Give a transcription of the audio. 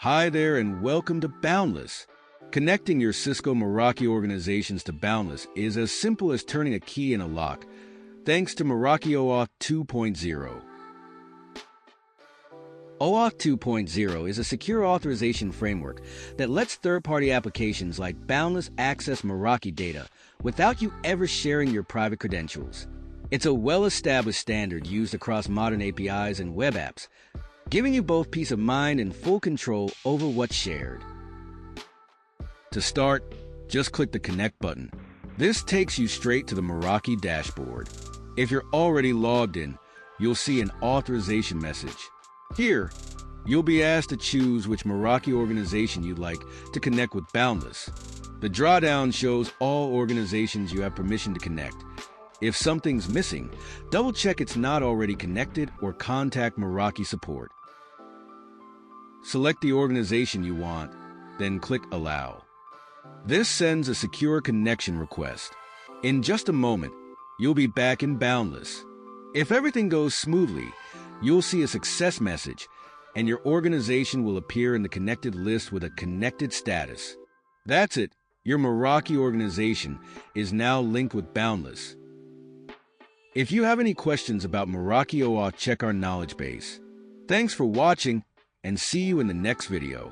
Hi there and welcome to Boundless. Connecting your Cisco Meraki organizations to Boundless is as simple as turning a key in a lock, thanks to Meraki OAuth 2.0. OAuth 2.0 is a secure authorization framework that lets third-party applications like Boundless access Meraki data without you ever sharing your private credentials. It's a well-established standard used across modern APIs and web apps, giving you both peace of mind and full control over what's shared. To start, just click the Connect button. This takes you straight to the Meraki dashboard. If you're already logged in, you'll see an authorization message. Here, you'll be asked to choose which Meraki organization you'd like to connect with Boundless. The drawdown shows all organizations you have permission to connect. If something's missing, double-check it's not already connected or contact Meraki support. Select the organization you want, then click Allow. This sends a secure connection request. In just a moment, you'll be back in Boundless. If everything goes smoothly, you'll see a success message, and your organization will appear in the connected list with a connected status. That's it. Your Meraki organization is now linked with Boundless. If you have any questions about Meraki OAuth, check our knowledge base. Thanks for watching, and see you in the next video.